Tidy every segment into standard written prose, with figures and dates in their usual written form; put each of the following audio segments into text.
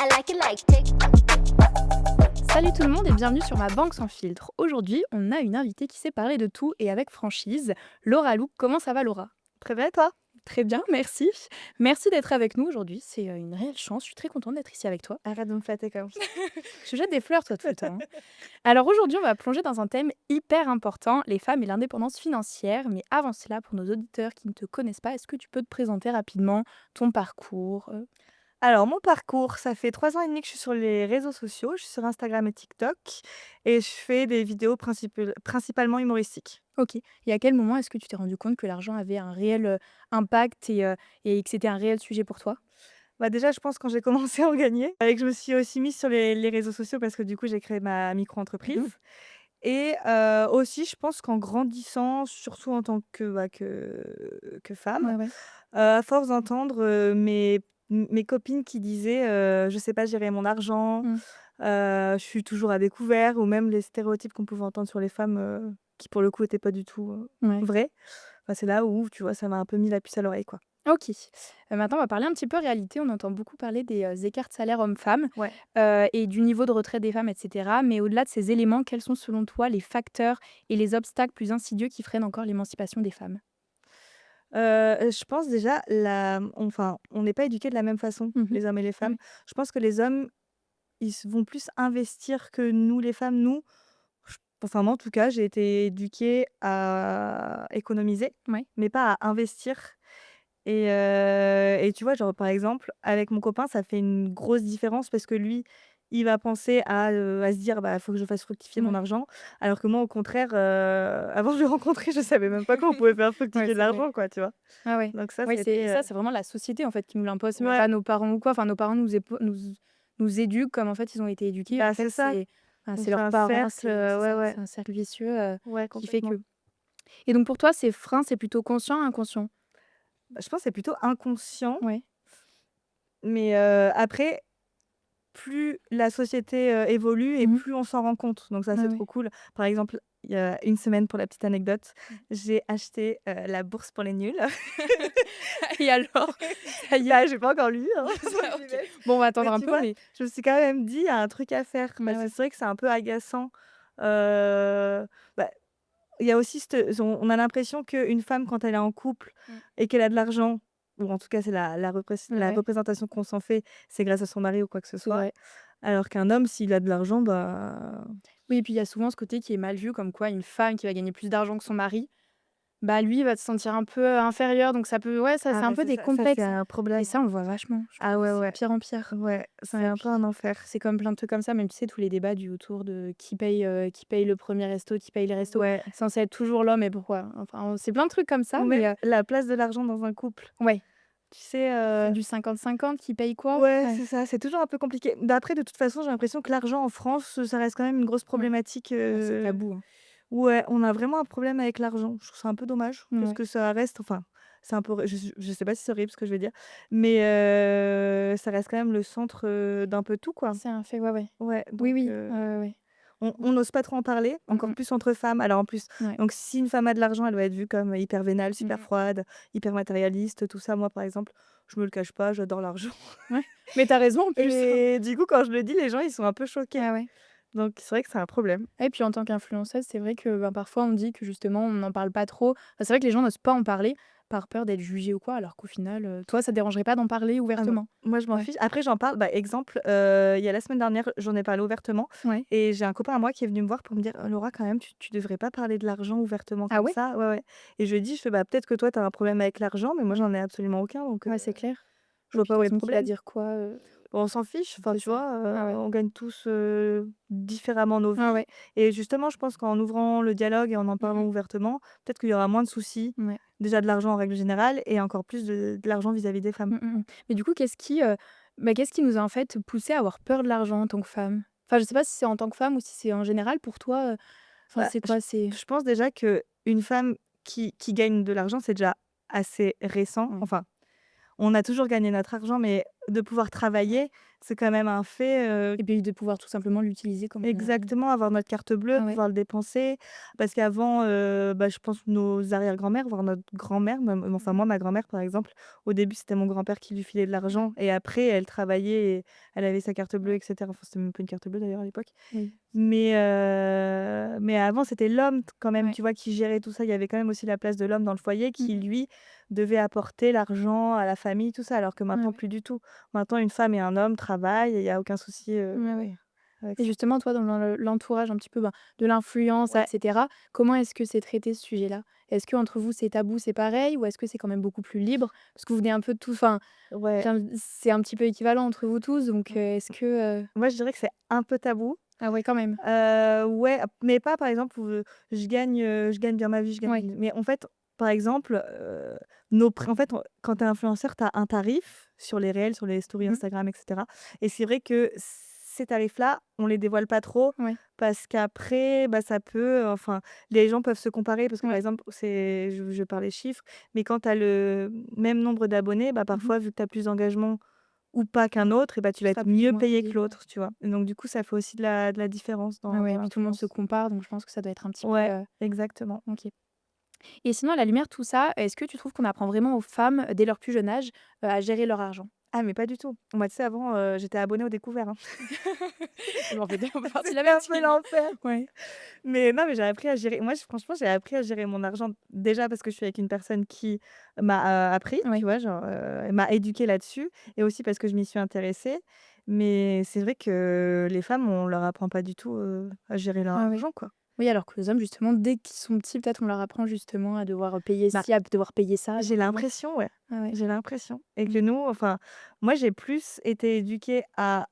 I like it like TikTok. Salut tout le monde et bienvenue sur ma banque sans filtre. Aujourd'hui, on a une invitée qui sait parler de tout et avec franchise. Laura Lou, comment ça va Laura? Très bien, et toi? Très bien, merci. Merci d'être avec nous aujourd'hui, c'est une réelle chance, je suis très contente d'être ici avec toi. Arrête de me flatter comme ça. Je te jette des fleurs toi tout le temps, hein. Alors aujourd'hui, on va plonger dans un thème hyper important, les femmes et l'indépendance financière. Mais avant cela, pour nos auditeurs qui ne te connaissent pas, est-ce que tu peux te présenter rapidement ton parcours? Alors, mon parcours, ça fait 3 ans et demi que je suis sur les réseaux sociaux. Je suis sur Instagram et TikTok et je fais des vidéos principalement humoristiques. Ok. Et à quel moment est-ce que tu t'es rendu compte que l'argent avait un réel impact et que c'était un réel sujet pour toi? Bah, déjà, je pense quand j'ai commencé à en gagner et que je me suis aussi mise sur les réseaux sociaux parce que du coup, j'ai créé ma Mhm. micro-entreprise et aussi, je pense qu'en grandissant, surtout en tant que femme, Ouais, ouais. à force d'entendre, mes copines qui disaient, «Je sais pas gérer mon argent», Mm. «Je suis toujours à découvert» ou même les stéréotypes qu'on pouvait entendre sur les femmes, qui pour le coup étaient pas du tout, Ouais. vrais. Bah, c'est là où, tu vois, ça m'a un peu mis la puce à l'oreille, quoi. OK. Maintenant, on va parler un petit peu réalité. On entend beaucoup parler des, écarts de salaire hommes-femmes, Ouais. et du niveau de retraite des femmes et cetera. Mais au-delà de ces éléments, quels sont selon toi les facteurs et les obstacles plus insidieux qui freinent encore l'émancipation des femmes? Je pense déjà enfin, on n'est pas éduqués de la même façon, Mmh. les hommes et les femmes. Ouais. Je pense que les hommes, vont plus investir que nous les femmes. Nous, enfin moi en tout cas, j'ai été éduquée à économiser, Ouais. mais pas à investir et tu vois, genre, par exemple, avec mon copain, ça fait une grosse différence parce que lui, il va penser à se dire: «Bah, faut que je fasse fructifier mon Ouais. argent», alors que moi, au contraire, avant de le rencontrer, je savais même pas qu'on pouvait faire Ouais, fructifier de c'est clair. l'argent, quoi, tu vois? Ah ouais. Donc ça, Oui, c'est c'était, ça, c'est vraiment la société, en fait, qui nous l'impose. C'est même ouais, pas nos parents ou quoi. Enfin, nos parents nous éduquent comme, en fait, ils ont été éduqués. En bah, fait, c'est ça. c'est On fait leurs un parents, cercle, c'est ouais, ça, ouais, c'est un cercle vicieux, ouais, qui fait complètement. que et donc pour toi, ces freins, c'est plutôt conscient, inconscient? Bah, je pense que c'est plutôt inconscient, Ouais. mais après, plus la société, évolue et Mmh. plus on s'en rend compte, donc ça, Ouais, c'est ouais. trop cool. Par exemple, il y a une semaine, pour la petite anecdote, Mmh. j'ai acheté, la bourse pour les nuls. Et alors? Ça y est? Bah, j'ai pas encore lu, hein, faut que Ça j'y OK. mette. Bon, on va Mais attendre un tu peu, vois, mais je me suis quand même dit: «Il y a un truc à faire», ouais, parce que ouais. c'est vrai que c'est un peu agaçant. Bah, il y a aussi on a l'impression qu'une femme, quand elle est en couple Mmh. et qu'elle a de l'argent, ou en tout cas c'est Ouais, la ouais, représentation qu'on s'en fait, c'est grâce à son mari ou quoi que ce c'est soit. vrai. Alors qu'un homme, s'il a de l'argent, bah, Oui, et puis il y a souvent ce côté qui est mal vu, comme quoi une femme qui va gagner plus d'argent que son mari, bah, lui, il va se sentir un peu, inférieur, donc ça peut ouais, ça ah c'est un bah, peu c'est des ça, c'est complexes un et problème. ça, on le voit vachement. Je Ah trouve que ouais, c'est de ouais, pire en pire. ouais, c'est Ouais, et un peu un puis enfer. c'est comme plein de trucs comme ça, même, tu sais, tous les débats du autour de qui paye le premier resto, qui paye les restos. Ouais, Censé être toujours l'homme et pourquoi? Enfin, c'est plein de trucs comme ça, ou mais même la place de l'argent dans un couple. ouais, Tu sais, c'est du 50-50 qui paye quoi? ouais, Ouais, c'est ça, c'est toujours un peu compliqué. D'après, de toute façon, j'ai l'impression que l'argent en France, ça reste quand même une grosse ouais, problématique, ouais, c'est tabou, hein. ouais, on a vraiment un problème avec l'argent. Je trouve ça un peu dommage parce Ouais. que ça reste, enfin, c'est un peu je sais pas si c'est horrible ce que je vais dire, mais ça reste quand même le centre, d'un peu tout, quoi. C'est un fait, ouais, ouais. Ouais, Oui, donc oui, ouais, ouais. on n'ose pas trop en parler, Mmh encore mh. plus entre femmes. Alors en plus, Ouais. donc si une femme a de l'argent, elle va être vue comme hyper vénale, Mmh super mh. froide, hyper matérialiste, tout ça. Moi, par exemple, je me le cache pas, j'adore l'argent Ouais. Mais tu as raison en plus, hein. et du coup, quand je le dis, les gens, ils sont un peu choqués. Ah ouais. Donc c'est vrai que c'est un problème. Et puis en tant qu'influenceuse, c'est vrai que, ben, parfois on dit que justement on n'en parle pas trop. Enfin, c'est vrai que les gens n'osent pas en parler par peur d'être jugés ou quoi, alors qu'au final, toi, ça te dérangerait pas d'en parler Ah non, ouvertement? moi je m'en Ouais. fiche. Après j'en parle, bah, exemple, il y a la semaine dernière, j'en ai parlé ouvertement Ouais. et j'ai un copain à moi qui est venu me voir pour me dire: «Laura, quand même, tu devrais pas parler de l'argent ouvertement Ah comme ouais? ça». Ouais, ouais, et je lui ai dit, je fais: «Bah, peut-être que toi tu as un problème avec l'argent, mais moi Ouais. j'en ai absolument aucun, donc Ouais, c'est clair. je Et vois puis pas de où toute est le façon, qui va problème». dire quoi, Bon, on s'en fiche, enfin, c'est tu ça. vois, Ah ouais. on gagne tous, différemment nos Ah vies ouais. et justement, je pense qu'en ouvrant le dialogue et en en Mmh parlant mh. ouvertement, peut-être qu'il y aura moins de soucis, Ouais. déjà de l'argent en règle générale et encore plus de l'argent vis-à-vis des femmes. Mmh mh mh. Mais du coup, qu'est-ce qui nous a en fait poussé à avoir peur de l'argent en tant que femme? Enfin, je sais pas si c'est en tant que femme ou si c'est en général pour toi, enfin, Bah, c'est quoi? C'est je pense déjà qu'une femme qui gagne de l'argent, c'est déjà assez récent. ouais. Enfin, on a toujours gagné notre argent, mais de pouvoir travailler, c'est quand même un fait, Et puis de pouvoir tout simplement l'utiliser comme on a exactement, avoir notre carte bleue, ah ouais. pouvoir le dépenser. Parce qu'avant, bah, je pense nos arrière-grand-mères, voire notre grand-mère, même enfin moi, ma grand-mère, par exemple, au début, c'était mon grand-père qui lui filait de Ouais, l'argent et après elle travaillait et elle avait sa carte bleue ouais, et cetera. Enfin, c'était même pas une carte bleue d'ailleurs à l'époque. oui, Mais avant, c'était l'homme quand même, ouais, tu vois, qui gérait tout ça. Il y avait quand même aussi la place de l'homme dans le foyer mmh qui, mh. lui, devait apporter l'argent à la famille, tout ça, alors que Ouais, maintenant, ouais. plus du tout. Maintenant, une femme et un homme travaillent et il y a aucun souci, Ouais, ouais. avec Et ça. justement, toi, dans l'entourage un petit peu, ben, de l'influence, et Ouais, cetera, comment est-ce que c'est traité ce sujet-là? Est-ce qu'entre vous, c'est tabou, c'est pareil ou est-ce que c'est quand même beaucoup plus libre? Parce que vous venez un peu de tous enfin, ouais. c'est un petit peu équivalent entre vous tous, donc est-ce que, Moi, je dirais que c'est un peu tabou. ah ouais, quand même? Ouais, mais pas par exemple où, je gagne bien ma vie, je Ouais. gagne mais en fait, par exemple, nos prix en fait, quand tu es influenceur, tu as un tarif sur les réels, sur les stories Mmh. Instagram et cetera et c'est vrai que ces tarifs-là, on les dévoile pas trop Ouais, parce qu'après, bah, ça peut, enfin, les gens peuvent se comparer parce que, par ouais. exemple, je parlais chiffres, mais quand tu as le même nombre d'abonnés, bah, Mmh mh. parfois, vu que tu as plus d'engagement ou pas qu'un autre et bah, tu Tu vas seras être plus ou mieux moins payé payé, que ouais. l'autre, tu vois? Et donc du coup, ça fait aussi de la différence Ah dans ouais, et puis tout le monde se l'influence. compare, donc je pense que ça doit être un petit peu, Ouais, exactement. OK. Et sinon, à la lumière de tout ça, est-ce que tu trouves qu'on apprend vraiment aux femmes, dès leur plus jeune âge, à gérer leur argent? Ah mais pas du tout. Moi, tu sais, avant, j'étais abonnée au découvert, hein. On en fait on fait partie de la C'était même un peu team. l'enfer. Ouais. Mais non, mais j'ai appris à gérer moi, franchement, j'ai appris à gérer mon argent déjà parce que je suis avec une personne qui m'a, appris, tu Ouais. vois? Genre, elle m'a éduquée là-dessus et aussi parce que je m'y suis intéressée. Mais c'est vrai que les femmes, on leur apprend pas du tout, à gérer leur Ah ouais. argent, quoi. Oui, alors que les hommes, justement, dès qu'ils sont petits, peut-être on leur apprend justement à devoir, payer Bah, ci, à devoir payer ça, alors j'ai que non. l'impression, ouais. Ah ouais. J'ai l'impression et Mmh. que nous, enfin, moi, j'ai plus été éduquée à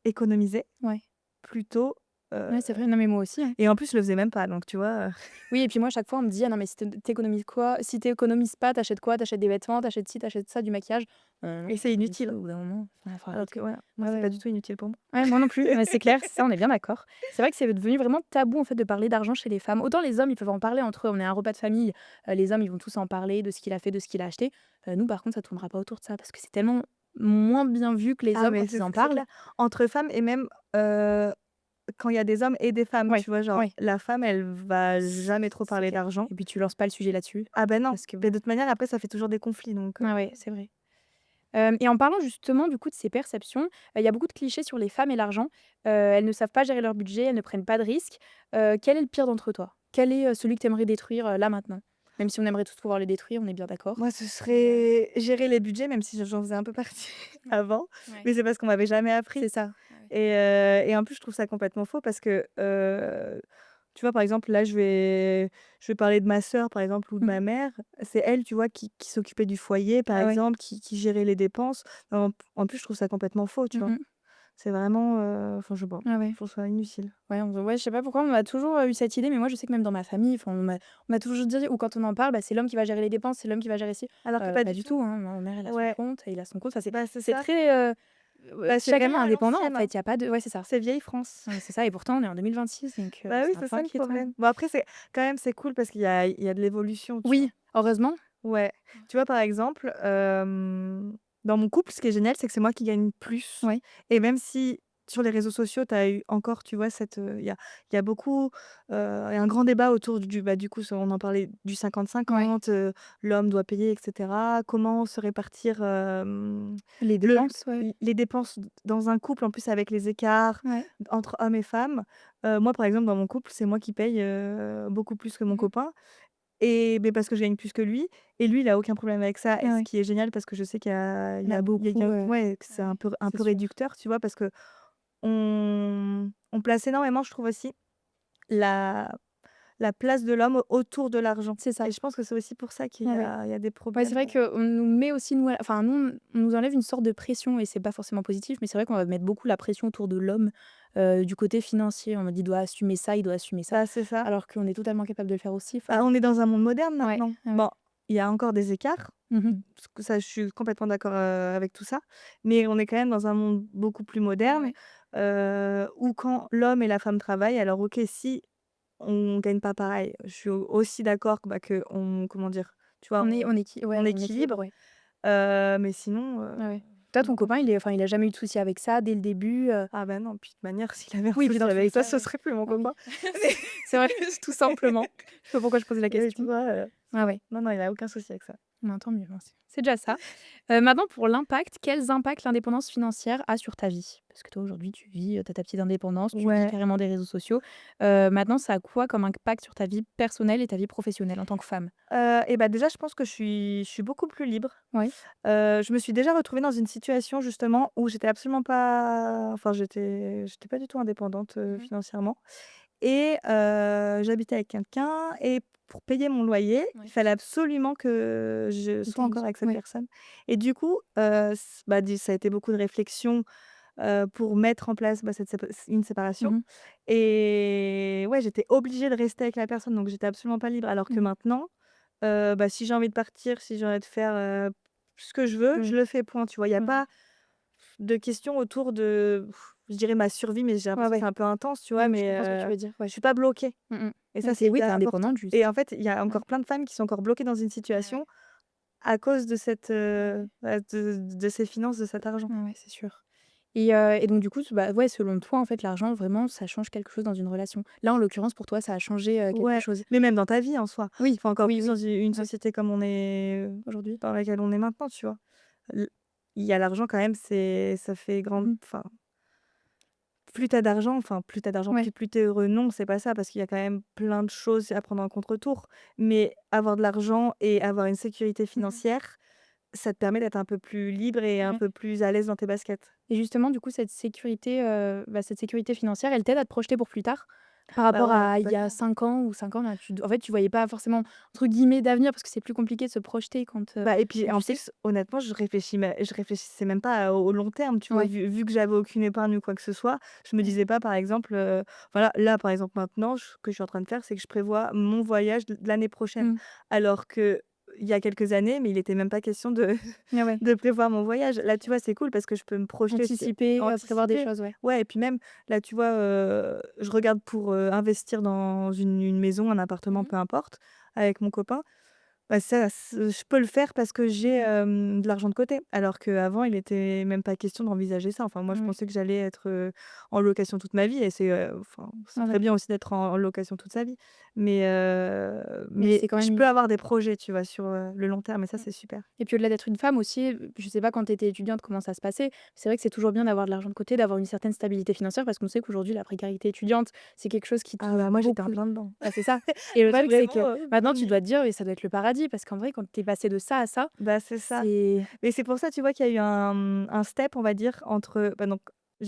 économiser Ouais. plutôt, heu Ouais, c'est vrai. Non, mais moi aussi, hein. et en plus, je le faisais même pas donc tu vois? Oui et puis moi, à chaque fois, on me dit: «Ah non, mais si tu économises quoi? Si tu économises pas, t'achètes quoi? T'achètes des vêtements, t'achètes ci, t'achètes ça, du maquillage». Et Non, c'est comme ça inutile. au bout d'un moment, faut Alors que arrêter. voilà, moi, Ah c'est ouais, pas ouais. du tout inutile pour moi. Ouais, moi non plus, mais c'est clair, ça, on est bien d'accord. C'est vrai que c'est devenu vraiment tabou, en fait, de parler d'argent chez les femmes. Autant les hommes, ils peuvent en parler entre eux, on est à un repas de famille, les hommes, ils vont tous en parler de ce qu'il a fait, de ce qu'il a acheté. Nous, par contre, ça tournera pas autour de ça parce que c'est tellement moins bien vu que les Ah hommes mais quand ils c'est en c'est parlent. clair. Entre femmes et même, quand il y a des hommes et des femmes, Ouais, tu vois? Genre, ouais. la femme, elle va jamais trop C'est parler clair d'argent. et puis tu lances pas le sujet là-dessus Ah ben non, parce que mais bon de toute manière, après, ça fait toujours des conflits donc ah ouais, c'est vrai. Et en parlant justement du coup de ces perceptions, il y a beaucoup de clichés sur les femmes et l'argent. Elles ne savent pas gérer leur budget, elles ne prennent pas de risques. Quel est le pire d'entre toi? Quel est, celui que tu aimerais détruire, là maintenant? Même si on aimerait tous pouvoir le détruire, on est bien d'accord. moi, ce Mais, serait gérer les budgets, même si j'en faisais un peu partie ouais, avant, ouais. mais c'est parce qu'on m'avait jamais appris C'est ça. Ah ouais. et en plus, je trouve ça complètement faux parce que, tu vois, par exemple, là, je vais parler de ma sœur, par exemple, ou de Mmh. ma mère. C'est elle, tu vois, qui s'occupait du foyer, par Ah ouais. exemple, qui gérait les dépenses. En plus, je trouve ça complètement faux, tu Mmh vois? mh. C'est vraiment, enfin, je sais pas, Ah ouais. je trouve ça inutile. Ouais, ouais, je sais pas pourquoi on a toujours, eu cette idée, mais moi je sais que même dans ma famille, enfin on m'a toujours dit ou quand on en parle, bah, c'est l'homme qui va gérer les dépenses, c'est l'homme qui va gérer ci. Alors que pas Pas du du tout. tout, hein. Ma mère, elle a son Ouais, compte, il a son compte. Enfin bah, c'est c'est ça. très, Bah, c'est chacun vraiment à indépendant en l'ancienne, hein. fait, il y a pas de ouais, c'est ça. C'est vieille France. Ouais, c'est ça et pourtant on est en 2026 donc Bah, oui, c'est un c'est peu ça le inquiétant. problème. Bon, après, c'est quand même, c'est cool parce qu'il y a de l'évolution, tu vois? Oui, heureusement. Ouais. Tu vois, par exemple, dans mon couple, ce qui est génial, c'est que c'est moi qui gagne plus Ouais. et même si sur les réseaux sociaux, tu as eu encore, tu vois, il y a beaucoup, il y a un grand débat autour bah, du coup, on en parlait du Ouais. 50-50, l'homme doit payer et cetera. Comment se répartir, Les le dépenses, ouais. les dépenses dans un couple, en plus avec les écarts Ouais. entre hommes et femmes. Moi, par exemple, dans mon couple, c'est moi qui paye, beaucoup plus que mon Mmh. copain et beh, parce que je gagne plus que lui et lui, il a aucun problème avec ça et Ah ce ouais. qui est génial parce que je sais qu'il y a il Il y y en a a il y beaucoup, a ouais, que c'est ouais, un c'est peu sûr. réducteur, tu vois? Parce qu'on place énormément, je trouve aussi, la la place de l'homme autour de l'argent C'est et ça. je pense que c'est aussi pour ça qu'il Ouais, y ouais. a il y a des Ouais, c'est problèmes, vrai qu'on nous met aussi nous, enfin nous, on nous enlève une sorte de pression et c'est pas forcément positif, mais c'est vrai qu'on va mettre beaucoup la pression autour de l'homme, du côté financier. On me dit: «Il doit assumer ça, il doit assumer ça», bah, c'est ça. alors qu'on est totalement capable de le faire aussi, enfin Bah, on est dans un monde moderne ouais, maintenant. ouais, ouais. Bon, il y a encore des écarts, Mmh. parce que ça, je suis complètement d'accord, avec tout ça, mais on est quand même dans un monde beaucoup plus Ouais, moderne, ouais. où quand l'homme et la femme travaillent, alors OK, si on gagne pas pareil, je suis aussi d'accord que, bah, qu'on comment dire? Tu vois? On est On on équilibre, équilibre, ouais. mais sinon, Ouais, ouais. Toi, ton Donc copain, il a jamais eu de soucis avec ça dès le début, ah bah non, puis de toute manière, s'il avait un Oui, puis souci dans tous les avec ça, cas, ce serait plus mon oui. copain. Mais C'est vrai, tout simplement. Je sais pas pourquoi je posais la mais tu question. vois, Ah ouais. non, non, il a aucun souci avec ça. Ben, tant mieux, hein, c'est déjà ça. Maintenant pour l'impact, quels impacts l'indépendance financière a sur ta vie? Parce que toi aujourd'hui tu vis, tu as ta petite indépendance, tu vis Ouais, carrément des réseaux sociaux. Maintenant ça a quoi comme impact sur ta vie personnelle et ta vie professionnelle en tant que femme? et bah, déjà, je pense que je suis beaucoup plus libre. Oui. Je me suis déjà retrouvée dans une situation justement où j'étais absolument pas enfin j'étais pas du tout indépendante, Mmh. financièrement et j'habitais avec quelqu'un et pour payer mon loyer, il Ouais. fallait absolument que je Il sois t'a encore dit avec cette ouais. personne et du coup, bah, ça a été beaucoup de réflexion, pour mettre en place, bah, une séparation Mmh. et ouais, j'étais obligée de rester avec la personne donc j'étais absolument pas libre alors que Mmh. maintenant, bah, si j'ai envie de partir, si j'ai envie de faire, ce que je veux, je Oui. le fais, point, tu vois? Il y a Ouais, ouais. pas de questions autour de, je dirais ma survie, mais j'ai Ouais, l'impression que ouais. c'est un peu intense, tu vois? Oui, je Mais, comprends ce que tu veux dire, je ouais. suis pas bloquée Mmh mh. et ça, Ouais, c'est tu es hyper important indépendante et juste. en fait, il y a Ouais. encore plein de femmes qui sont encore bloquées dans une Ouais, ouais. situation à cause de Ouais, ouais. bah, de ces finances, de cet argent. Ouais, ouais, c'est sûr. Et donc du coup, bah, ouais, selon toi, en fait, l'argent, vraiment, ça change quelque chose dans une relation. Là, en l'occurrence, pour toi, ça a changé, quelque Ouais, chose? mais même dans ta vie en soi. Oui, Enfin, encore oui, plus dans oui. une Ouais. société comme on est, Aujourd'hui? dans laquelle on est maintenant, tu vois? L Il y a l'argent quand même, ça fait grande Mmh. enfin, plus t'as d'argent, Ouais. plus tu heureux. Non, c'est pas ça, parce qu'il y a quand même plein de choses à prendre en contre-tour. Mais avoir de l'argent et avoir une sécurité Mmh mh. financière, ça te permet d'être un peu plus libre et un Ouais. peu plus à l'aise dans tes baskets. Et justement, du coup, cette sécurité financière, elle t'aide à te projeter pour plus tard? Par Bah rapport ouais, à il y a complètement. 5 ans ou 5 ans, là, en fait, tu voyais pas forcément, entre guillemets, «d'avenir» parce que c'est plus compliqué de se projeter Bah et puis quand en tu sais plus, honnêtement, je réfléchissais même pas au long terme, tu vois? ouais. Vu que j'avais aucune épargne ou quoi que ce soit, je me Ouais. disais pas par exemple, voilà, là, par exemple, maintenant, ce que je suis en train de faire, c'est que je prévois mon voyage de l'année prochaine. Mmh. Alors qu'il y a quelques années, mais il était même pas question de Ah ouais. de prévoir mon voyage. Là, tu vois, c'est cool parce que je peux me projeter aussi, Anticiper, prévoir des anticiper. choses, ouais. Ouais et puis même, là, tu vois, je regarde pour, investir dans une maison, un appartement, Mmh mh. peu importe, avec mon copain. Bah, ça, je peux le faire parce que j'ai, Mmh. de l'argent de côté. Alors qu'avant, il était même pas question d'envisager ça. Enfin, moi, je Ouais. pensais que j'allais être, en location toute ma vie et enfin, c'est Ah très d'accord. bien aussi d'être en location toute sa vie. Mais Mais mais c'est quand je même peux avoir des projets, tu vois, sur, le long terme et ça, mmh. c'est super. Et puis au-delà d'être une femme aussi, je sais pas quand tu étais étudiante comment ça se passait. C'est vrai que c'est toujours bien d'avoir de l'argent de côté, d'avoir une certaine stabilité financière parce qu'on sait qu'aujourd'hui la précarité étudiante, c'est quelque chose qui Ah touche bah, moi, j'étais en beaucoup. plein dedans. Bah, c'est ça. Et le truc c'est Vraiment, que maintenant tu ni dois te dire: «Mais ça doit être le paradis» parce qu'en vrai quand tu es passée de ça à ça, bah, c'est ça. c'est Mais c'est pour ça, tu vois, qu'il y a eu un step, on va dire, entre bah, donc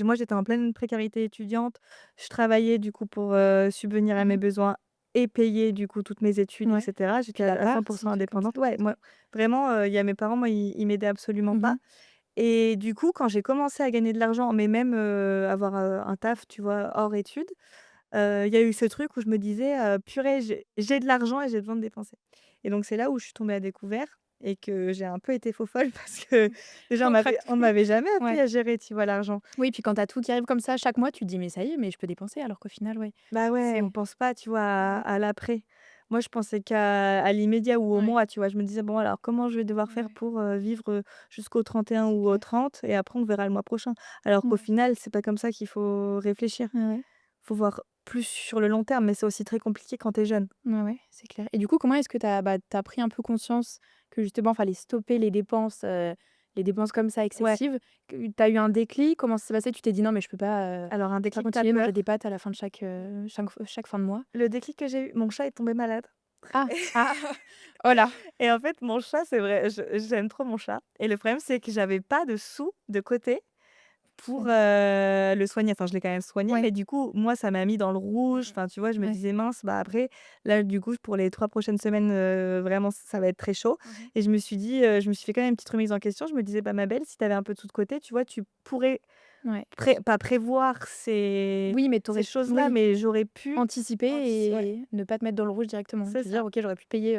moi, j'étais en pleine précarité étudiante. Je travaillais du coup pour, subvenir à mmh mes mh. besoins et payer du coup toutes mes études et Ouais. cetera. Puis J'étais la à part 100 si fait comme ça. indépendante. Ouais, moi, vraiment, il y a mes parents, moi, ils m'aidaient absolument Mmh pas mh. et du coup, quand j'ai commencé à gagner de l'argent, mais même, avoir, un taf, tu vois, hors études, il y a eu ce truc où je me disais, «Purée, j'ai de l'argent et j'ai besoin de dépenser» et donc c'est là où je suis tombée à découvert et que j'ai un peu été faux folle parce que déjà On craque on tout. m'avait jamais appris Ouais. à gérer, tu vois, l'argent. Oui, puis quand tu as tout qui arrive comme ça chaque mois, tu te dis: «Mais ça y est, mais je peux dépenser» alors qu'au final, ouais, Bah ouais, on c'est pense pas, tu vois, à ouais, à l'après. Moi, je pensais à l'immédiat ou au ouais, mois, tu vois? Je me disais: «Bon alors comment je vais devoir ouais, faire ouais, pour, vivre, jusqu'au 31 c'est ou au clair. 30 et après on verra le mois prochain?» alors qu'au Ouais, final, c'est pas comme ça qu'il faut réfléchir. ouais, ouais. Faut voir plus sur le long terme, mais c'est aussi très compliqué quand tu es jeune. Ouais, ouais, c'est clair. Et du coup, comment est-ce que tu as, bah, tu pris un peu conscience que justement, fallait stopper les dépenses comme ça Ouais, excessives? Que tu as eu un déclic? Comment ça s'est passé? Tu t'es dit: «Non, mais alors un je peux pas déclic, tu continuer de manger des peur. pâtes à la fin de chaque fin de mois». Le déclic que j'ai eu, mon chat est tombé malade. Ah! Ah! Oh là! Et en fait, mon chat, c'est vrai, j'aime trop mon chat et le problème, c'est que j'avais pas de sous de côté pour, Mmh. le soigner. Enfin, je l'ai quand même soigné, Ouais. mais du coup, moi, ça m'a mis dans le Mmh rouge. mh. Enfin, tu vois, je me Ouais. disais: «Mince, bah, après, là, du coup, pour les 3 prochaines semaines, vraiment, ça va être très chaud» Mmh mh. et je me suis fait quand même une petite remise en question. Je me disais: «Bah, ma belle, si tu avais un peu de sous de côté, tu vois, tu pourrais Ouais. pas prévoir Oui, mais tu ces aurais choses-là, oui, mais j'aurais pu anticiper ouais, et ne pas te mettre dans le rouge directement. c'est Te dire: ça. «OK, j'aurais pu payer,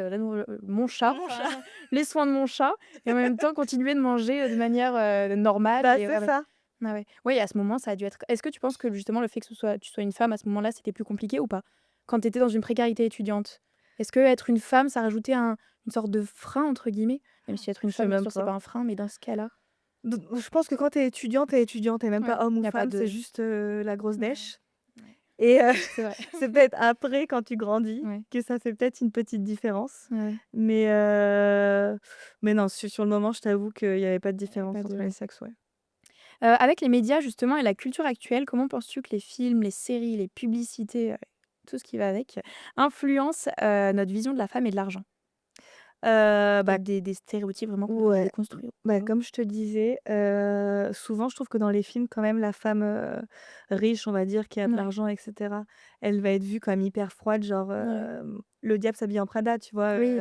mon chat, Mon chat. les soins de mon chat et en même temps continuer de manger, de manière, normale» Bah, et c'est ouais, ouais. ça. Ah ouais. Oui, à ce moment, ça a dû être est-ce que tu penses que justement le fait que tu sois une femme à ce moment-là, c'était plus compliqué ou pas? Quand tu étais dans une précarité étudiante? Est-ce qu'être une femme, ça rajoutait une sorte de «frein» entre guillemets? Même si être une Je sais femme, bien même sûr, c'est pas. pas un frein, mais dans ce cas-là? Je pense que quand tu es étudiant, tu même Ouais, pas homme il ou y a pas femme, c'est de juste, la grosse ouais, dèche ouais, et c'est vrai. c'est peut-être après quand tu grandis Ouais, que ça fait peut-être une petite différence. ouais, Mais heu, mais non, sur le moment, je t'avoue qu'il y avait pas de il y a différence pas entre de les sexes, ouais. avec les médias justement et la culture actuelle, comment penses-tu que les films, les séries, les publicités, tout ce qui va avec, influencent, notre vision de la femme et de l'argent? Bah, Peut-être des stéréotypes vraiment qu'on peut ouais, déconstruire, tu bah, vois? comme je te disais, souvent je trouve que dans les films quand même la femme, riche, on va dire, qui a de Ouais, l'argent et cetera, elle va être vue comme hyper froide, genre, ouais. Le diable s'habille en Prada, tu vois? Oui,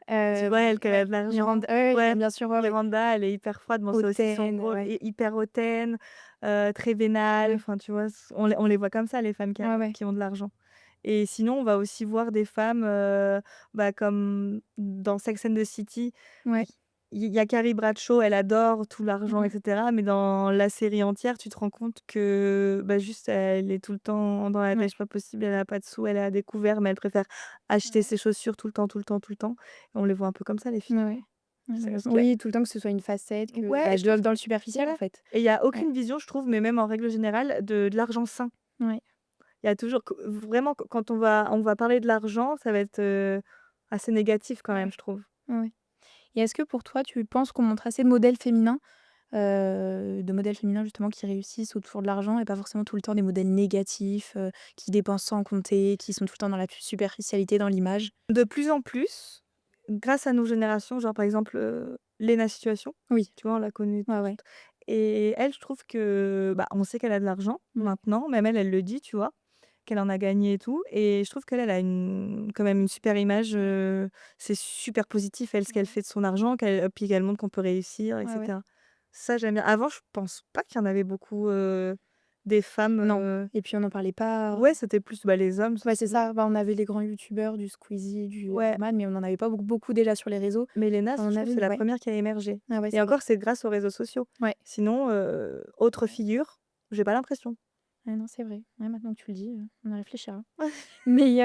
Tu vois, elle, quand elle a ouais, de l'argent, Miranda ouais, ouais, bien sûr, ouais, ouais. Miranda, elle est hyper froide. Bon, c'est aussi son Hautaine, rôle, ouais, hyper hautaine, très vénale, ouais, enfin, tu vois? On les voit comme ça, les femmes ouais, ouais, qui ont de l'argent et sinon, on va aussi voir des femmes, bah, comme dans Sex and the City, ouais. il il y a Carrie Bradshaw, elle adore tout l'argent et Mmh. cetera, mais dans la série entière, tu te rends compte que, bah, juste, elle est tout le temps dans la Ouais, dèche pas possible, elle a pas de sous, elle est à découvert, mais elle préfère acheter ouais, ses chaussures tout le temps, tout le temps, tout le temps. On les voit un peu comme ça, les filles. ouais, ouais. Ouais, tu C'est raison. parce que Oui, tout le temps que ce soit une facette, que ouais, bah, et je trouve dans le superficiel, en voilà fait. et il y a Ouais, aucune vision, je trouve, mais même en règle générale, de l'argent sain. ouais, Il y a toujours q vraiment quand on va parler de l'argent, ça va être, assez négatif quand même, ouais, je trouve. ouais, ouais. Et est-ce que pour toi, tu penses qu'on montre assez de modèles féminins justement qui réussissent autour de l'argent et pas forcément tout le temps des modèles négatifs, qui dépensent sans compter, qui sont tout le temps dans la superficialité, dans l'image? De plus en plus, grâce à nos générations, genre par exemple, Léna Situation, Oui, tu vois, on la connaît ouais, tous ouais. et elle, je trouve que, bah, on sait qu'elle a de l'argent Ouais, maintenant, même elle, elle le dit, tu vois? Qu'elle en a gagné et tout et je trouve qu'elle, elle a quand même une super image, ouais, c'est super positif, elle, ce qu'elle ouais, fait de son argent, puis qu'elle montre qu'on peut réussir et ouais, ouais. cetera. Ça, j'aime bien. Avant, je pense pas qu'il y en avait beaucoup, des femmes, Non et puis on n'en parlait pas. ouais, c'était plus, bah, les hommes Ouais, c'est souvent. ça. Bah, on avait les grands youtubeurs, du Squeezie, du Ouais. Herman, mais on n'en avait pas beaucoup déjà sur les réseaux. Mais Léna, On je en trouve, avait, c'est mais la ouais. première qui a émergé Ah ouais, et c'est vrai. encore, c'est grâce aux réseaux sociaux. Ouais. Sinon, autres figures, j'ai pas l'impression. Ouais, non, c'est vrai. Ouais, maintenant que tu le dis, on y réfléchira. Mais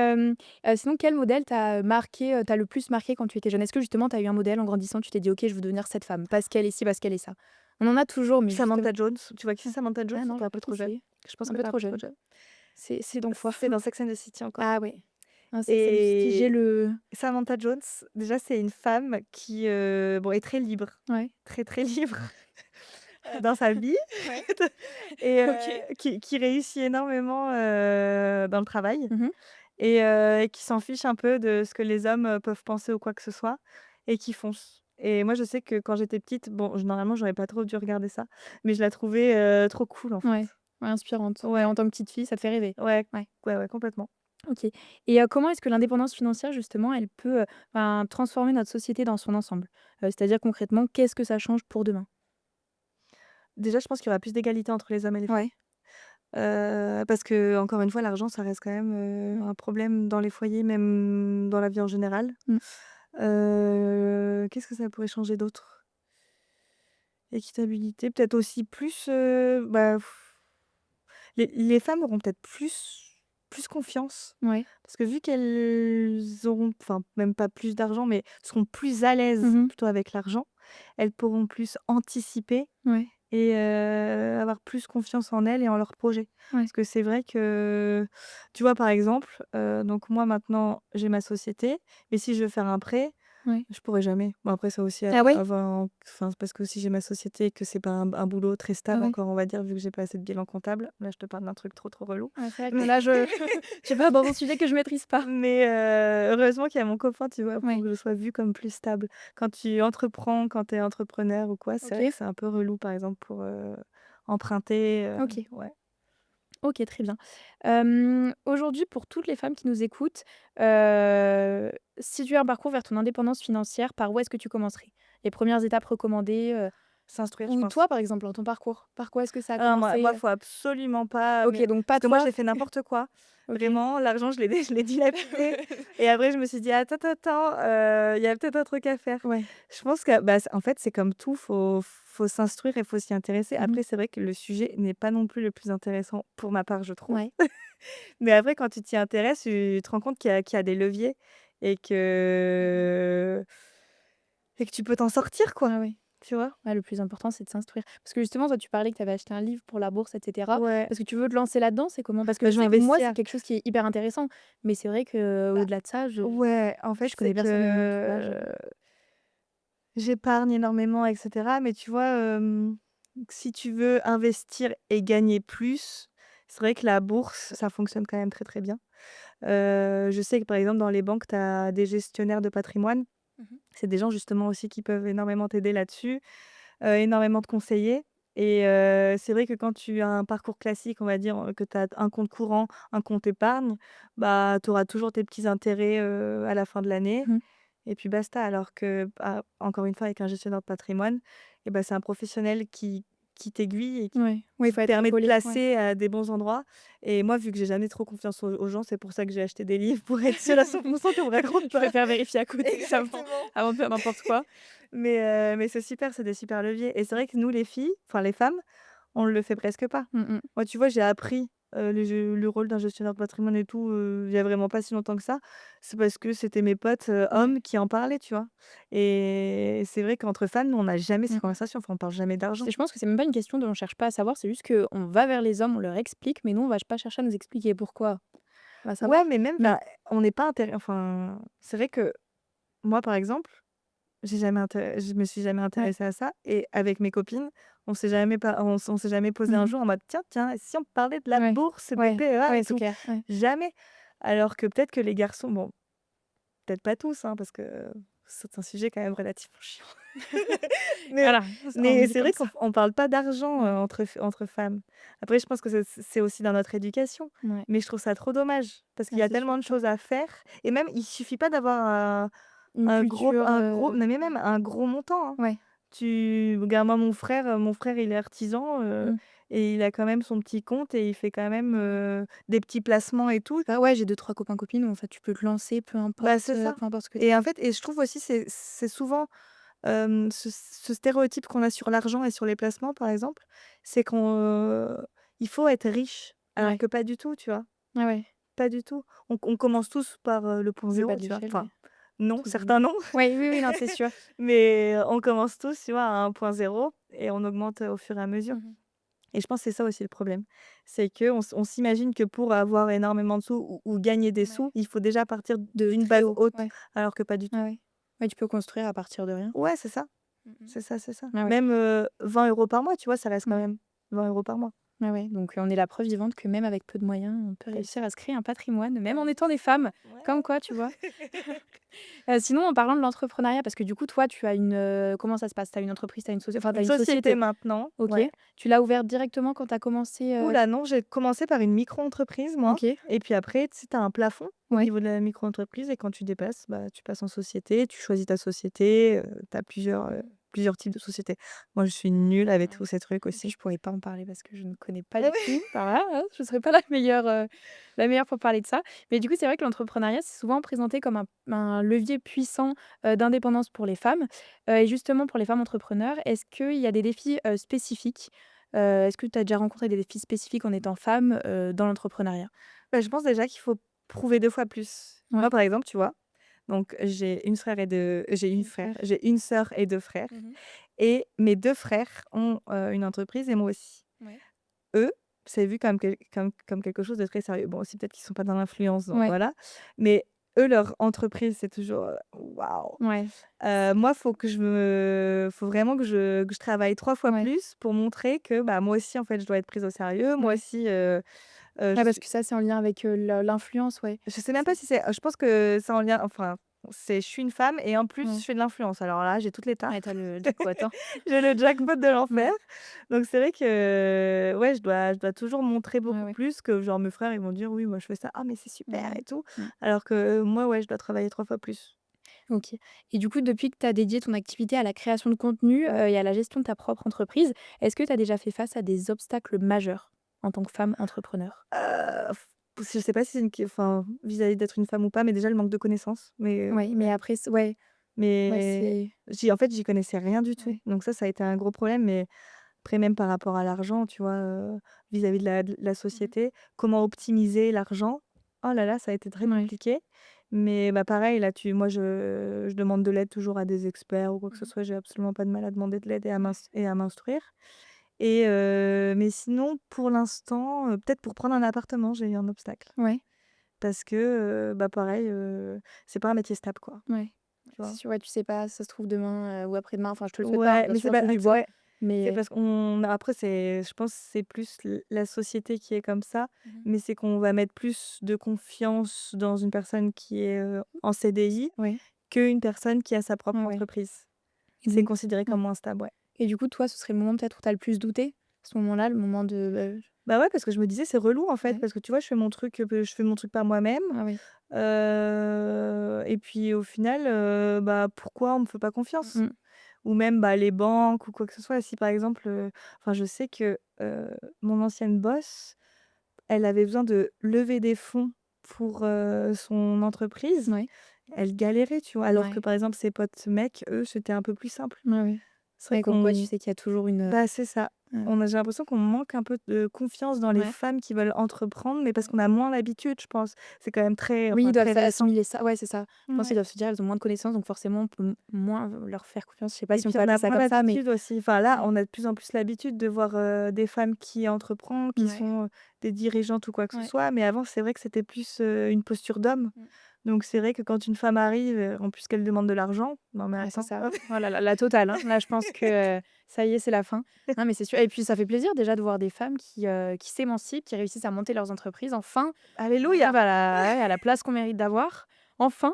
sinon, quel modèle t'a le plus marqué quand tu étais jeune? Est-ce que justement tu as eu un modèle en grandissant, tu t'es dit: «OK, je veux devenir cette femme, parce qu'elle est ci, parce qu'elle est ça». On en a toujours, mais justement Samantha Jones, tu vois qui c'est ouais. Samantha Jones Ah ou non, je pas? vois Un pas peu qui trop jeune? c'est. Je pense Un que peu tu un trop peu trop jeune. jeune. C'est donc quoi? C'est dans Sex and the City encore Ah ouais. Ah, Sex and the City, j'ai et le Samantha Jones, déjà, c'est une femme qui, bon, est très libre, ouais. très, très libre, dans sa vie Ouais. et OK. qui réussit énormément, dans le travail. Mmh. Et qui s'en fiche un peu de ce que les hommes, peuvent penser ou quoi que ce soit et qui fonce. Et moi, je sais que quand j'étais petite, bon, normalement, j'aurais pas trop dû regarder ça, mais je la trouvais, trop cool, en Ouais. fait. Ouais, inspirante. Ouais, Ouais, en tant que petite fille, ça te fait rêver. ouais, Ouais. ouais, ouais, complètement. OK et comment est-ce que l'indépendance financière justement, elle peut, enfin, transformer notre société dans son ensemble? C'est-à-dire concrètement, qu'est-ce que ça change pour demain? Déjà, je pense qu'il y aura plus d'égalité entre les hommes et les femmes, Ouais. parce que encore une fois, l'argent, ça reste quand même, Ouais. un problème dans les foyers, même dans la vie en général. Mmh. Qu'est-ce que ça pourrait changer d'autre? Équitabilité, peut-être aussi plus, bah les femmes auront peut-être plus confiance Ouais. parce que vu qu'elles auront enfin, même pas plus d'argent, mais seront plus à l'aise Mmh. plutôt avec l'argent, elles pourront plus anticiper Ouais. et avoir plus confiance en elles et en leurs projets. Ouais. Parce que c'est vrai que, tu vois, par exemple, donc moi maintenant j'ai ma société, mais si je veux faire un prêt, Ouais. je pourrais jamais. Bon après ça aussi Ah ouais? avant enfin c'est parce que si j'ai ma société et que c'est pas un boulot très Ah stable ouais. encore on va dire vu que j'ai pas assez de bilan comptable. Là je te parle d'un truc trop, trop relou. Ouais, c'est vrai que Mais là, je je sais pas, dans un sujet que je maîtrise pas. mais heureusement qu'il y a mon copain, tu vois? Pour Ouais. que je sois vue comme plus stable. Quand tu entreprends, quand tu es entrepreneur ou quoi, c'est vrai OK. que c'est un peu relou par exemple pour, emprunter, OK. ouais. OK, très bien. Aujourd'hui, pour toutes les femmes qui nous écoutent, si tu as un parcours vers ton indépendance financière, par où est-ce que tu commencerais? Les premières étapes recommandées, S'instruire je ou pense. toi, par exemple, dans ton parcours, par quoi est-ce que ça a Ah non, moi, commencé, faut absolument pas OK, mais donc parce pas que moi, toi. j'ai fait n'importe quoi. OK. Vraiment, l'argent, je l'ai je l'ai dilapidé et après, je me suis dit: «Attends, attends, il y a peut-être un truc à faire». Ouais. Je pense que, bah, en fait, c'est comme tout, faut s'instruire et faut s'y intéresser. Mmh. Après, c'est vrai que le sujet n'est pas non plus le plus intéressant pour ma part, je trouve. Ouais. Mais après, quand tu t'y intéresses, tu te rends compte qu'il y a des leviers et Mmh. que tu peux t'en sortir, quoi. Ah ouais. tu vois? Ouais, le plus important, c'est de s'instruire. Parce que justement, toi, tu parlais que tu avais acheté un livre pour la bourse et cetera. Ouais, Parce que tu veux te lancer là-dedans, c'est comment? Parce que bah, je je vais sais que moi, c'est investir. quelque chose qui est hyper intéressant, mais c'est vrai Bah, qu'au-delà de ça, ouais, en je fait, connais c'est personne dans mon entourage, que j'épargne énormément et cetera, mais tu vois, si tu veux investir et gagner plus, c'est vrai que la bourse, ça fonctionne quand même très, très bien. Je sais que, par exemple, dans les banques, tu as des gestionnaires de patrimoine. Mmh. C'est des gens, justement, aussi qui peuvent énormément t'aider là-dessus, énormément te conseiller et c'est vrai que quand tu as un parcours classique, on va dire, que tu as un compte courant, un compte épargne, bah, tu auras toujours tes petits intérêts, à la fin de l'année Mmh. et puis basta. Alors que, bah, encore une fois, avec un gestionnaire de patrimoine et bah, c'est un professionnel qui t'aiguille et Ouais. Ouais, il qui faut te être permet de épaulé, ouais. placer à des bons endroits et moi, vu que j'ai jamais trop confiance aux gens, c'est pour ça que j'ai acheté des livres pour être sûre à 100 qu'on me raconte Je pas. préfère vérifier à côté Exactement. avant de faire n'importe quoi. Mais c'est super, c'est des super leviers et c'est vrai que nous les filles, enfin les femmes, on le fait presque pas. Mmh mh. Moi, tu vois, j'ai appris, le rôle d'un gestionnaire de patrimoine et tout, il y a vraiment pas si longtemps que ça. C'est parce que c'était mes potes, Ouais. hommes qui en parlaient, tu vois? Et c'est vrai qu'entre femmes, nous, on n'a jamais ces Mmh mh. conversations, enfin, on parle jamais d'argent. Je pense que c'est même pas une question de on cherche pas à savoir, c'est juste qu'on va vers les hommes, on leur explique, mais nous, on va pas chercher à nous expliquer pourquoi. On va Ouais, savoir. mais même, Mmh. enfin, on n'est pas enfin, c'est vrai que moi, par exemple, je me suis jamais Ouais. intéressée à ça et avec mes copines, on s'est jamais posé un Mmh. jour en mode: «Tiens, si on parlait de la Ouais. bourse, des Ouais. PEA et Ouais, c'est tout?» clair. Ouais. Jamais. Alors que peut-être que les garçons, bon, peut-être pas tous, hein, parce que c'est un sujet quand même relativement chiant. Mais Voilà, on mais dit c'est comme vrai ça. qu'on parle pas d'argent, Ouais. entre femmes. Après je pense que c'est aussi dans notre éducation, Ouais. mais je trouve ça trop dommage parce qu'il Bah, y a c'est sûr, tellement de ouais. choses à faire et même il suffit pas d'avoir Une culture, un gros non mais même un gros montant, hein. ouais. Tu regarde moi mon frère il est artisan, Mmh. et il a quand même son petit compte et il fait quand même, des petits placements et tout. Bah, ouais, j'ai deux trois copains, copines où en fait tu peux te lancer Bah, c'est ça peu importe ce que tu et en fait et je trouve aussi c'est souvent, ce stéréotype qu'on a sur l'argent et sur les placements, par exemple, c'est il faut être riche, alors ouais. que pas du tout, tu vois? Ouais, ouais. Pas du tout. On commence tous par, le point Le bas zéro, de tu vois? l'échelle, Enfin, ouais. non, Entre guillemets. certains non, Ouais, oui, oui, non, c'est sûr. mais on commence tous, tu vois, à un point zéro et on augmente, au fur et à mesure. Mmh. Et je pense que c'est ça aussi le problème. C'est qu'on s'imagine que pour avoir énormément de sous ou gagner des Ouais. sous, il faut déjà partir De d'une très base haut, haute, ouais. alors que pas du Ah tout. ouais. Ouais, tu peux construire à partir de rien. Ouais, c'est ça, Mmh mh. c'est ça, c'est ça. Ah ouais. Même, 20 € par mois, tu vois, ça reste quand Ouais. même 20 € par mois. Ouais, ouais, donc on est la preuve vivante que même avec peu de moyens, on peut C'est réussir ça. à se créer un patrimoine, même en Ouais. étant des femmes. Comme Ouais. quoi, tu vois? Sinon, en parlant de l'entrepreneuriat, parce que du coup, toi, tu as comment ça se passe? Tu as une entreprise, tu as une socie enfin, tu Une as une société société? maintenant, OK. ouais. Tu l'as ouverte directement quand tu as commencé, Ouh là, non, j'ai commencé par une micro-entreprise, moi OK. et puis après, tu sais, tu as un plafond au Ouais. niveau de la micro-entreprise et quand tu dépasses, bah, tu passes en société, tu choisis ta société, tu as Mmh. plusieurs types de sociétés. Moi, je suis nulle avec Ouais. tous ces trucs Et puis aussi. je pourrais pas en parler parce que je ne connais pas Ah du ouais? tout. Enfin voilà, hein, je serais pas la meilleure pour parler de ça. Mais du coup, c'est vrai que l'entrepreneuriat, c'est souvent présenté comme un levier puissant, d'indépendance pour les femmes. Et justement pour les femmes entrepreneurs, est-ce qu'il y a des défis, spécifiques? Est-ce que tu as déjà rencontré des défis spécifiques en étant femme, dans l'entrepreneuriat? Bah, je pense déjà qu'il faut prouver 2 fois plus. Moi, Ouais. par exemple, tu vois? Donc Une frère. j'ai une sœur et 2 frères Mmh. et mes 2 frères ont, une entreprise et moi aussi. Ouais. Eux, c'est vu comme quelque chose de très sérieux. Bon aussi peut-être qu'ils sont pas dans l'influence donc Ouais. voilà, mais eux, leur entreprise, c'est toujours, waouh! Ouais. Moi, faut vraiment que je travaille 3 fois Ouais. plus pour montrer que, bah, moi aussi, en fait, je dois être prise au sérieux. Moi Ouais. aussi, Ouais, je parce suis que ça, c'est en lien avec, l'influence, ouais. je sais même pas C'est si c'est je pense que c'est en lien enfin, je suis une femme et en plus, ouais. je fais de l'influence. Alors là, j'ai toutes les Ouais, tares. tu as le jackpot, hein. J'ai le jackpot de Mmh. l'enfer. Donc c'est vrai que, ouais, je dois toujours montrer Ouais, beaucoup ouais. plus que genre mes frères, ils vont dire: «Oui, moi je fais ça. Ah mais c'est Bah, super ouais. et tout». Mmh. Alors que moi, ouais, je dois travailler 3 fois plus. OK. Et du coup, depuis que tu as dédié ton activité à la création de contenu, et à la gestion de ta propre entreprise, est-ce que tu as déjà fait face à des obstacles majeurs en tant que femme entrepreneur? Je sais pas si c'est une q enfin, vis-à-vis d'être une femme ou pas, mais déjà le manque de connaissances. Ouais, mais après ouais, ouais, Mais c'est j'y connaissais rien du tout. ouais. Donc ça a été un gros problème, mais après même par rapport à l'argent, tu vois, vis-à-vis de la Mmh. société, comment optimiser l'argent? Oh là là, ça a été très Ouais. compliqué. Mais bah, pareil, là, moi, je demande de l'aide toujours à des experts ou quoi que ce Mmh. soit. J'ai absolument pas de mal à demander de l'aide Ouais. et à m'instruire. Et mais sinon, pour l'instant, peut-être pour prendre un appartement, j'ai eu un obstacle. Ouais, Parce que, bah, pareil, c'est pas un métier stable, quoi, ouais. tu C'est vois? sûr, ouais, tu sais pas, ça se trouve demain, ou après-demain, enfin je te le souhaite pas, hein, Ouais, bien mais c'est sûr, pas touche du c'est bois, ouais, c'est mais parce qu'on après c'est je pense que c'est plus la société qui est comme ça, Mmh. mais c'est qu'on va mettre plus de confiance dans une personne qui est, en CDI Ouais, qu'une personne qui a sa ouais, propre ouais. entreprise. Et C'est donc considéré ouais. comme moins stable, ouais. Et du coup, toi, ce serait le moment peut-être où tu as le plus douté? À ce moment-là, le moment de, Bah, ouais, parce que je me disais: «C'est relou, en fait», ouais. parce que tu vois, je fais mon truc par moi-même, Ah oui. et puis au final, bah, pourquoi on me fait pas Mmh confiance? mh. Ou même, bah, les banques ou quoi que ce soit. Si par exemple, enfin je sais que, mon ancienne boss, elle avait besoin de lever des fonds pour, son entreprise. Ouais, Elle galérait, tu vois? Alors que ouais. par exemple ses potes mecs, eux, c'était un peu plus simple. Ouais, ouais. C'est vrai Ouais, comme quoi tu qu'on sais qu'il y a toujours une, bah, c'est ça. J'ai l'impression qu'on manque un peu de confiance dans les ouais, femmes qui veulent entreprendre, mais parce ouais. qu'on a moins l'habitude, je pense. C'est quand même Oui, ils doivent très s'a récent. assimiler ça, ouais, c'est ça. Je pense qu'ils Ouais. doivent se dire: «Elles ont moins de connaissances, donc forcément on peut moins leur faire confiance». Je sais pas Et si on puis peut on appeler a ça moins comme ça, mais l'habitude aussi. Enfin là, ouais, on a de plus en plus l'habitude de voir, des femmes qui entreprennent, qui ouais, sont, des dirigeantes ou quoi que ce ouais. soit. Mais avant, c'est vrai que c'était plus, une posture d'homme. Mmh. Donc c'est vrai que quand une femme arrive, en plus qu'elle demande de l'argent, non mais Ah, c'est attends. ça. Oh là là, la totale, hein. Là, je pense que, ça y est, c'est la fin. Non, mais c'est sûr et puis ça fait plaisir déjà de voir des femmes qui s'émancipent, qui réussissent à monter leurs entreprises. Enfin, on Alléluia! arrive à la place qu'on mérite d'avoir, enfin.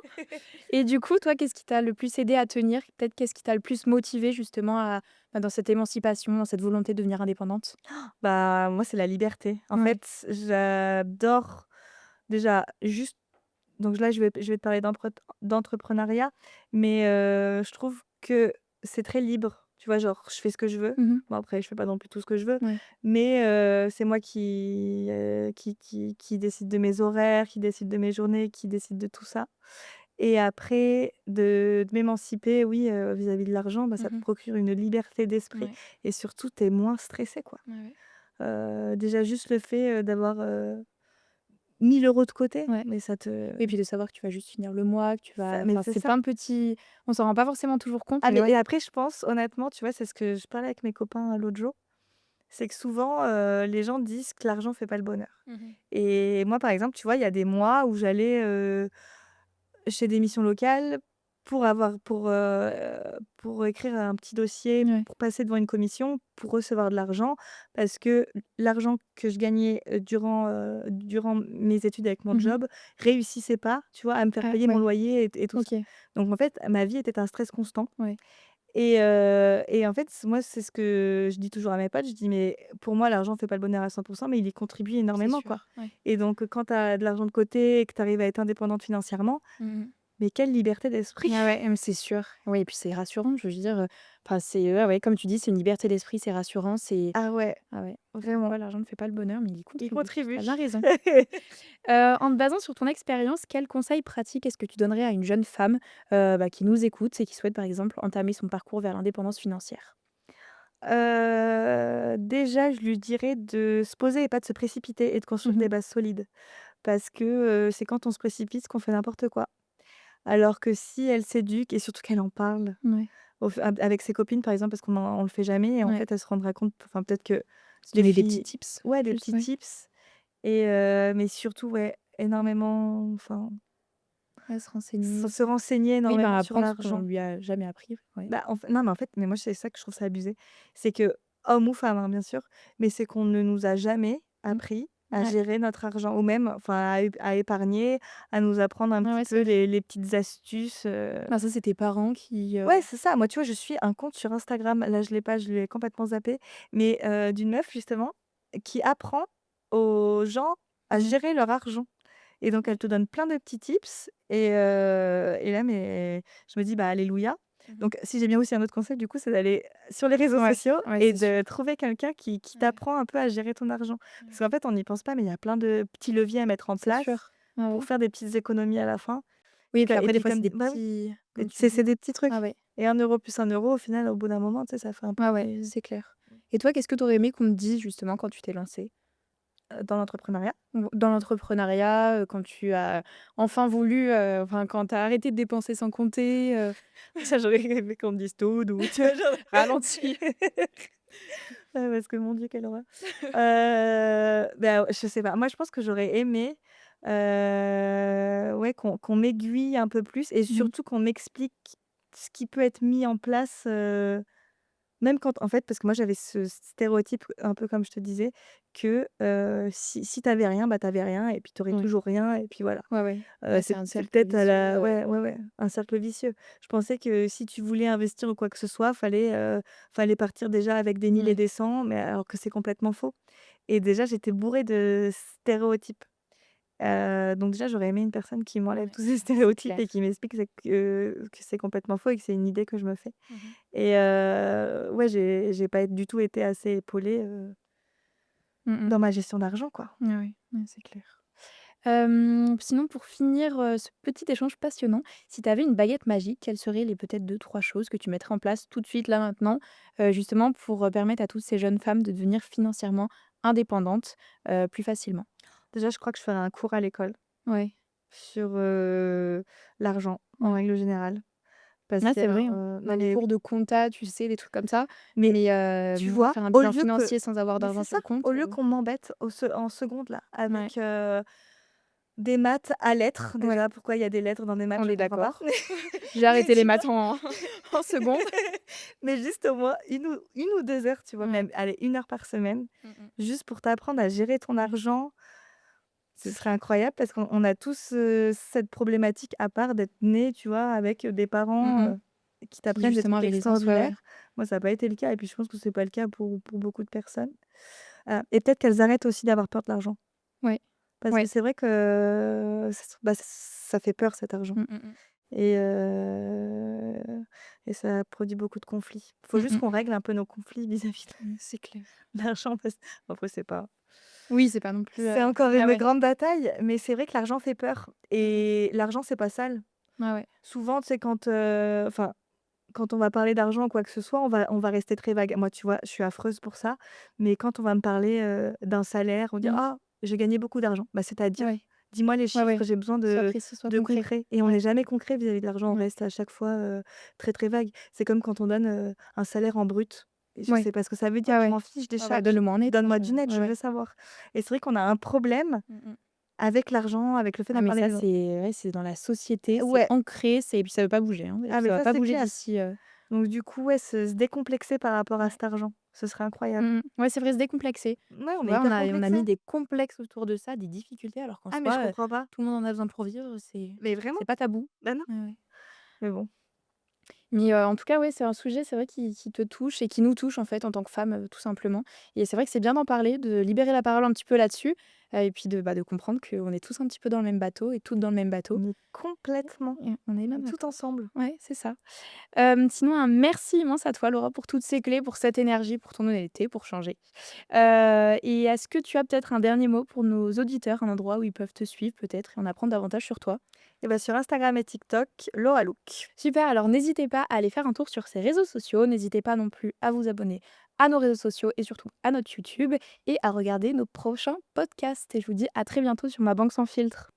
Et du coup, toi, qu'est-ce qui t'a le plus aidé à tenir? Peut-être qu'est-ce qui t'a le plus motivé justement dans cette émancipation, dans cette volonté de devenir indépendante? Bah, moi, c'est la liberté. En Ouais. fait, j'adore déjà juste donc là, je vais te parler d'entrepreneuriat, mais je trouve que c'est très libre. Tu vois? Genre, je fais ce que je veux. Mmh. Bon, après, je fais pas non plus tout ce que je veux, Ouais. mais c'est moi qui décide de mes horaires, qui décide de mes journées, qui décide de tout ça et après de m'émanciper, oui, vis-à-vis de l'argent, bah, ça te Mmh. procure une liberté d'esprit Ouais. et surtout, tu es moins stressé, quoi. Ouais, ouais. Déjà juste le fait, d'avoir, 1 000 € de côté, Ouais. mais ça te Oui, puis de savoir que tu vas juste finir le mois, que tu ça vas mais enfin, c'est c'est ça. plein de petits on s'en rend pas forcément toujours compte, Ah mais mais ouais. et après je pense honnêtement, tu vois, c'est ce que je parlais avec mes copains l'autre jour, c'est que souvent, les gens disent que l'argent fait pas le bonheur Mmh. et moi, par exemple, tu vois, il y a des mois où j'allais, chez des missions locales pour écrire un petit dossier, Ouais. pour passer devant une commission, pour recevoir de l'argent. Parce que l'argent que je gagnais, durant mes études avec mon Mmh. job réussissait pas, tu vois, à me faire Ah payer mon ouais, loyer et tout ça. OK. Donc en fait, ma vie était un stress constant Ouais, et en fait, moi, c'est ce que je dis toujours à mes potes, je dis: «Mais pour moi, l'argent fait pas le bonheur à 100 mais il y contribue c'est énormément, quoi» sûr. Ouais. et donc quand tu as de l'argent de côté et que tu arrives à être indépendante financièrement, Mmh. mais quelle liberté d'esprit! Ah ouais, c'est sûr. Oui et puis c'est rassurant, je veux dire, enfin c'est ouais, ouais, comme tu dis, c'est une liberté d'esprit, c'est rassurant, c'est Ah ouais, ah ouais, comme vraiment, quoi l'argent ne fait pas le bonheur, mais il y il contribue. Tu contribue. as bien raison. En te basant sur ton expérience, quels conseils pratiques est-ce que tu donnerais à une jeune femme, qui nous écoute et qui souhaite, par exemple, entamer son parcours vers l'indépendance financière? Déjà, je lui dirais de se poser et pas de se précipiter et de construire Mmh. des bases solides. Parce que, c'est quand on se précipite qu'on fait n'importe quoi. Alors que si elle s'éduque et surtout qu'elle en parle Ouais, au f av avec ses copines, par exemple, parce on le fait jamais et en ouais. fait, elle se rendra compte enfin, peut-être que Se les donner des petits filles tips en ouais, des plus, petits ouais. tips et mais surtout, ouais, énormément enfin, Ouais, se renseigner. se renseigner Oui, ben, énormément sur apprendre ce qu'on l'argent. lui a jamais appris, ouais. Bah, non, mais en fait, mais moi, c'est ça que je trouve ça abusé. C'est que, homme ou femme, hein, bien sûr, mais c'est qu'on ne nous a jamais Mmh. appris à Ouais. gérer notre argent ou même, enfin, à épargner, à nous apprendre un Ouais, petit ouais, c'est peu vrai. les petites astuces, Bah, ça, c'est tes parents qui, Ouais, c'est ça. Moi, tu vois, je suis un compte sur Instagram, là, je l'ai pas, je l'ai complètement zappé, mais d'une meuf, justement, qui apprend aux gens à mmh. gérer leur argent et donc elle te donne plein de petits tips et là, mais je me dis: «Bah, alléluia». Mmh. Donc si j'ai bien aussi un autre conseil, du coup, c'est d'aller sur les réseaux Ouais, sociaux ouais, et c'est sûr. de trouver quelqu'un qui Ouais, t'apprend un peu à gérer ton argent. Parce ouais. qu'en fait, on n'y pense pas, mais il y a plein de petits leviers à mettre en C'est place sûr. Ouais, pour ouais. faire des petites économies à la fin. Oui et puis Et après des puis fois c'est comme des bah, oui, petits et comme tu c'est dis. des petits Ah trucs ouais, et 1 € plus 1 € au final, au bout d'un moment, tu sais, ça fait un ouais, ouais, petit c'est clair. Et toi, qu'est-ce que tu aurais aimé qu'on te dise justement quand tu t'es lancée? dans l'entrepreneuriat. Ou dans l'entrepreneuriat, quand tu as enfin voulu, enfin quand tu as arrêté de dépenser sans compter, Ça, j'aurais aimé qu'on me dise tout doux, tu vois? Genre ralentir. parce que mon Dieu, quelle horreur. Bah, je sais pas. Moi, je pense que j'aurais aimé, ouais, qu'on m'aiguille un peu plus et Mmh. surtout qu'on m'explique ce qui peut être mis en place, même quand en fait, parce que moi j'avais ce stéréotype, un peu comme je te disais, que, si tu avais rien, bah, tu avais rien et puis tu aurais Ouais. toujours rien et puis voilà. Ouais, ouais. Ouais, c'est un C'est cercle peut-être à vicieux, la ouais, ouais, ouais, un cercle vicieux. Je pensais que si tu voulais investir ou quoi que ce soit, fallait partir déjà avec des 1000 et ouais, des 100, mais alors que c'est complètement faux et déjà j'étais bourrée de stéréotypes. Donc déjà j'aurais aimé une personne qui m'enlève ouais, tous ces c'est stéréotypes clair. et qui m'explique que c'est complètement faux et que c'est une idée que je me fais Mmh. et ouais, j'ai pas du tout été assez épaulée, Mmh mh. dans ma gestion d'argent, quoi. Ouais, ouais, ouais, c'est clair. Sinon pour finir, ce petit échange passionnant, si tu avais une baguette magique, quelles seraient les peut-être deux trois choses que tu mettrais en place tout de suite là maintenant, justement pour, permettre à toutes ces jeunes femmes de devenir financièrement indépendantes, plus facilement? Déjà, je crois que je ferais un cours à l'école Ouais, sur, l'argent en ouais. règle générale parce Ah que, c'est vrai, hein. non Même les mais cours de compta, tu sais, des trucs comme ça, mais mais tu vois, faire un au bilan lieu que financier sans avoir mais d'argent c'est sur ça, le compte, au lieu qu'on m'embête en seconde là ouais, avec, des maths à lettres, ouais, déjà pourquoi il y a des lettres dans des maths, on je est comprends pas. d'accord. J'ai Mais arrêté les tu vois? maths en en seconde. Mais juste au moins 1 ou 2 heures, tu vois? Ouais. Même, allez, 1 heure par semaine, Mmh mh. juste pour t'apprendre à gérer ton Ouais, argent, ce c'est serait clair. incroyable parce qu'on a tous, cette problématique à part d'être nés, tu vois, avec, des Mmh parents, mh. qui Qui t'apprennent des justement trucs avait les ans ouais, extraordinaires. ouais. Moi, ça a pas été le cas et puis je pense que c'est pas le cas pour beaucoup de personnes. Et peut-être qu'elles arrêtent aussi d'avoir peur de l'argent. Ouais, Parce que ouais. c'est vrai que ça fait peur cet argent Mmh mh mh. et heu et ça produit beaucoup de conflits. Faut Mmh juste mh. qu'on règle un peu nos conflits vis-à-vis Mmh, c'est clair. de l'argent parce après c'est pas Oui, c'est pas non plus, c'est encore ouais, une ouais. grande bataille, mais c'est vrai que l'argent fait peur Mmh mh. et l'argent, c'est pas sale. Ouais, ouais. Souvent, tu sais, quand on va parler d'argent ou quoi que ce soit, on va rester très vague. Moi, tu vois, je suis affreuse pour ça, mais quand on va me parler, d'un salaire, on dit: Mmh. «Ah, j'ai gagné beaucoup d'argent». Bah, c'est-à-dire? Ouais, Dis-moi les ouais, chiffres, ouais. j'ai besoin Soit de précis, soit de concret. concret et on Ouais, n'est jamais concret vis-à-vis de l'argent, on ouais. reste à chaque fois, très, très vague. C'est comme quand on donne, un salaire en brut et je Ouais, sais pas ce que ça veut dire, ouais, je ouais. m'en fiche des Ouais, ouais, charges. donne-le-moi en net, hein, Donne-moi du net, ouais, je veux ouais. savoir et c'est vrai qu'on a un problème Mmh mh. avec l'argent, avec le fait Ah d'en mais parler ça, les gens. c'est ouais, c'est dans la société, c'est Ouais, ancré, c'est et puis ça veut pas bouger, hein, et ah puis mais ça va ça, pas c'est bouger clair. d'ici, Donc du coup, ouais, se décomplexer par rapport à ouais. cet argent, ce serait incroyable. Mmh mh. Ouais, c'est vrai, se décomplexer. Ouais, on Tu est vois, hyper on a mis complexés. des complexes autour de ça, des difficultés, alors qu'en Ah mais je soi, comprends pas. tout le monde en a besoin pour vivre, Mais vraiment? c'est pas tabou. Bah non, Ouais, ouais. mais bon. Mais en tout cas, ouais, c'est un sujet, c'est vrai, qui te touche et qui nous touche, en fait, en tant que femme, tout simplement et c'est vrai que c'est bien d'en parler, de libérer la parole un petit peu là-dessus, et puis de comprendre qu'on est tous un petit peu dans le même bateau et toutes dans le même bateau Mais complètement, et on est même tout d'accord. ensemble. Ouais, c'est ça. Sinon un merci immense à toi Laura pour toutes ces clés, pour cette énergie, pour ton honnêteté, pour changer. Et est-ce que tu as peut-être un dernier mot pour nos auditeurs, un endroit où ils peuvent te suivre peut-être et en apprendre davantage sur toi? Et bah, sur Instagram et TikTok, Laura Look. Super, alors n'hésitez pas à aller faire un tour sur ces réseaux sociaux, n'hésitez pas non plus à vous abonner à nos réseaux sociaux et surtout à notre YouTube et à regarder nos prochains podcasts et je vous dis à très bientôt sur Ma Banque Sans Filtre.